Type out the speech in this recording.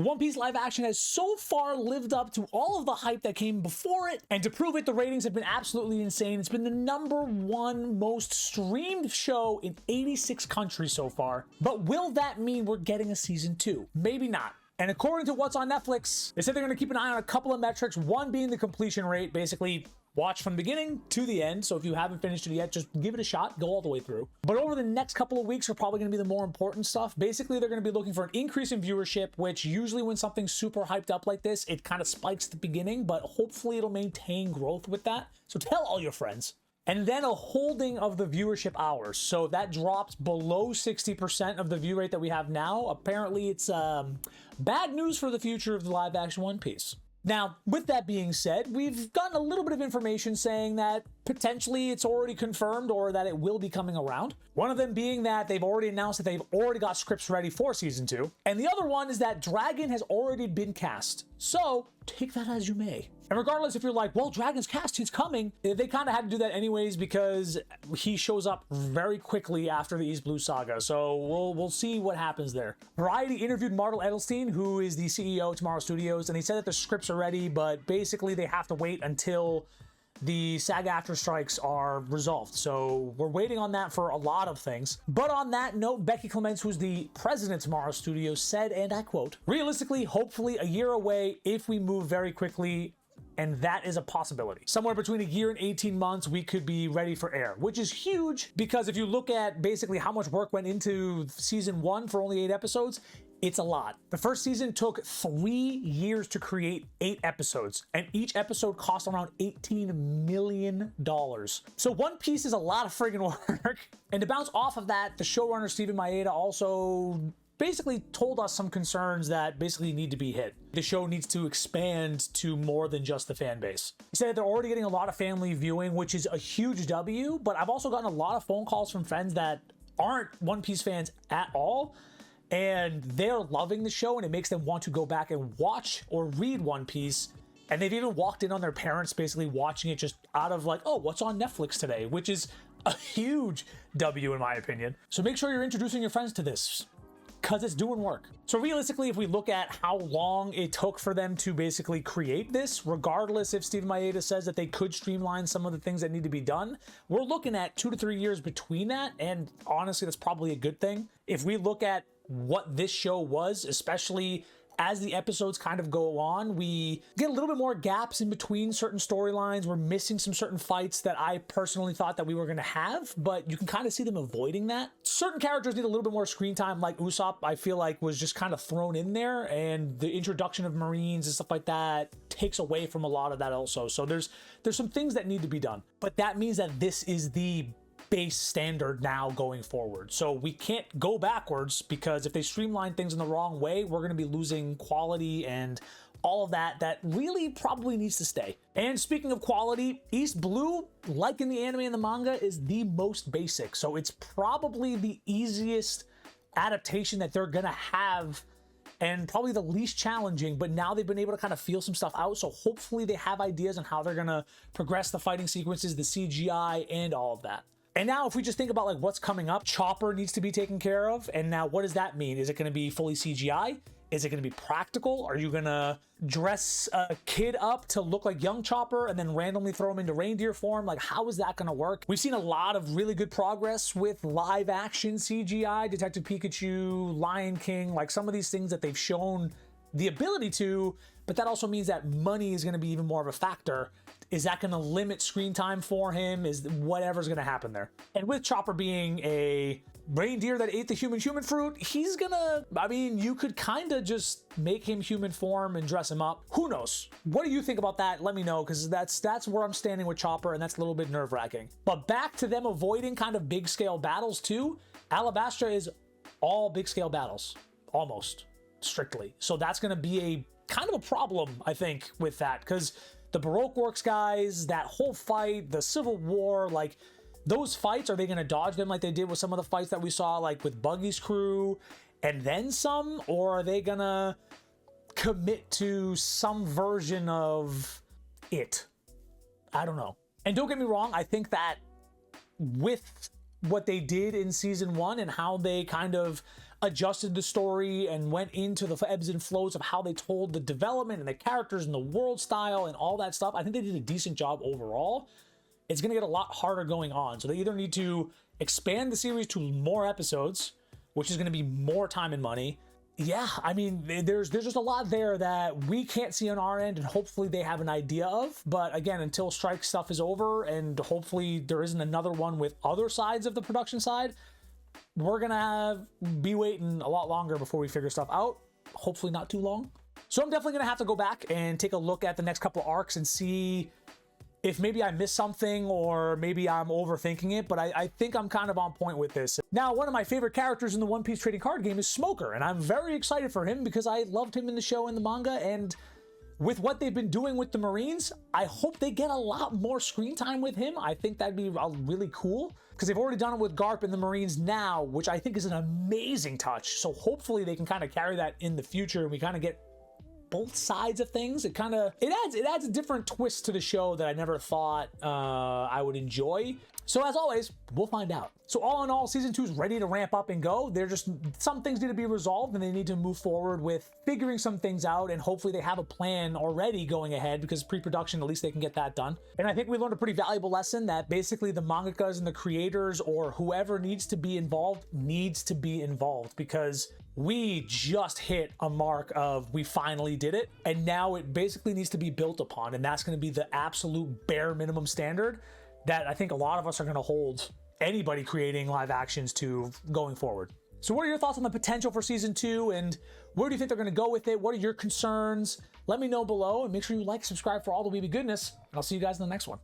One Piece live action has so far lived up to all of the hype that came before it, and to prove it, the ratings have been absolutely insane. It's been the #1 most streamed show in 86 countries so far. But will that mean we're getting a season 2? Maybe not. And according to what's on Netflix, they said they're going to keep an eye on a couple of metrics, one being the completion rate, basically watch from the beginning to the end. So if you haven't finished it yet, just give it a shot, go all the way through. But over the next couple of weeks are probably going to be the more important stuff. Basically, they're going to be looking for an increase in viewership, which usually when something's super hyped up like this, it kind of spikes at the beginning, but hopefully it'll maintain growth with that. So tell all your friends. And then a holding of the viewership hours. So that drops below 60% of the view rate that we have now. Apparently it's bad news for the future of the live action One Piece. Now, with that being said, we've gotten a little bit of information saying that potentially it's already confirmed or that it will be coming around. One of them being that they've already announced that they've already got scripts ready for season 2. And the other one is that Dragon has already been cast. So take that as you may. And regardless if you're like, well, Dragon's cast, he's coming, they kind of had to do that anyways because he shows up very quickly after the East Blue Saga. So we'll see what happens there. Variety interviewed Martel Edelstein, who is the CEO of Tomorrow Studios, and he said that the scripts are ready, but basically they have to wait until the SAG-AFTRA strikes are resolved. So we're waiting on that for a lot of things. But on that note, Becky Clements, who's the president of Tomorrow Studios, said, and I quote, "Realistically, hopefully a year away if we move very quickly, and that is a possibility. Somewhere between a year and 18 months, we could be ready for air," which is huge because if you look at basically how much work went into season 1 for only 8 episodes, it's a lot. The first season took 3 years to create 8 episodes, and each episode cost around $18 million. So One Piece is a lot of friggin' work. And to bounce off of that, the showrunner Steven Maeda also basically told us some concerns that basically need to be hit. The show needs to expand to more than just the fan base. He said they're already getting a lot of family viewing, which is a huge W, but I've also gotten a lot of phone calls from friends that aren't One Piece fans at all, and they're loving the show, and it makes them want to go back and watch or read One Piece. And they've even walked in on their parents basically watching it just out of like, oh, what's on Netflix today? Which is a huge W in my opinion. So make sure you're introducing your friends to this, because it's doing work. So realistically, if we look at how long it took for them to basically create this, regardless if Steven Maeda says that they could streamline some of the things that need to be done, we're looking at 2 to 3 years between that, and honestly, that's probably a good thing. If we look at what this show was, especially as the episodes kind of go on, we get a little bit more gaps in between certain storylines. We're missing some certain fights that I personally thought that we were going to have, but you can kind of see them avoiding that. Certain characters need a little bit more screen time, like Usopp, I feel like was just kind of thrown in there, and the introduction of Marines and stuff like that takes away from a lot of that also. So there's some things that need to be done, but that means that this is the base standard now going forward. So we can't go backwards, because if they streamline things in the wrong way, we're going to be losing quality and all of that really probably needs to stay. And speaking of quality, East Blue, like in the anime and the manga, is the most basic. So it's probably the easiest adaptation that they're going to have and probably the least challenging, but now they've been able to kind of feel some stuff out. So hopefully they have ideas on how they're going to progress the fighting sequences, the CGI, and all of that. And now if we just think about like what's coming up, Chopper needs to be taken care of. And now what does that mean? Is it going to be fully CGI? Is it going to be practical? Are you going to dress a kid up to look like young Chopper and then randomly throw him into reindeer form? Like, how is that going to work? We've seen a lot of really good progress with live action CGI, Detective Pikachu, Lion King, like some of these things that they've shown the ability to, but that also means that money is going to be even more of a factor. Is that going to limit screen time for him? Is whatever's going to happen there? And with Chopper being a reindeer that ate the human fruit, he's gonna, I mean, you could kind of just make him human form and dress him up. Who knows? What do you think about that? Let me know, because that's where I'm standing with Chopper, and that's a little bit nerve-wracking. But back to them avoiding kind of big scale battles too. Alabastra is all big scale battles, almost strictly. So that's going to be a kind of a problem, I think, with that, because the Baroque Works guys, that whole fight, the Civil War, like those fights, are they going to dodge them like they did with some of the fights that we saw like with Buggy's crew and then some, or are they going to commit to some version of it? I don't know. And don't get me wrong, I think that with what they did in season 1 and how they kind of adjusted the story and went into the ebbs and flows of how they told the development and the characters and the world style and all that stuff. I think they did a decent job overall. It's going to get a lot harder going on. So they either need to expand the series to more episodes, which is going to be more time and money. Yeah, I mean, there's just a lot there that we can't see on our end, and hopefully they have an idea of. But again, until strike stuff is over, and hopefully there isn't another one with other sides of the production side, we're gonna be waiting a lot longer before we figure stuff out. Hopefully not too long. So I'm definitely gonna have to go back and take a look at the next couple arcs and see if maybe I missed something or maybe I'm overthinking it, but I think I'm kind of on point with this. Now, one of my favorite characters in the One Piece trading card game is Smoker, and I'm very excited for him because I loved him in the show and the manga, and with what they've been doing with the Marines, I hope they get a lot more screen time with him. I think that'd be really cool because they've already done it with Garp and the Marines now, which I think is an amazing touch. So hopefully they can kind of carry that in the future and we kind of get both sides of things. It adds a different twist to the show that I never thought I would enjoy. So as always, we'll find out. So all in all, season 2 is ready to ramp up and go. They're just, some things need to be resolved and they need to move forward with figuring some things out, and hopefully they have a plan already going ahead because pre-production, at least they can get that done. And I think we learned a pretty valuable lesson that basically the mangakas and the creators or whoever needs to be involved because we just hit a mark of we finally did it, and now it basically needs to be built upon, and that's going to be the absolute bare minimum standard that I think a lot of us are going to hold anybody creating live actions to going forward. So what are your thoughts on the potential for season 2, and where do you think they're going to go with it? What are your concerns? Let me know below, and make sure you like, subscribe for all the weeby goodness, and I'll see you guys in the next one.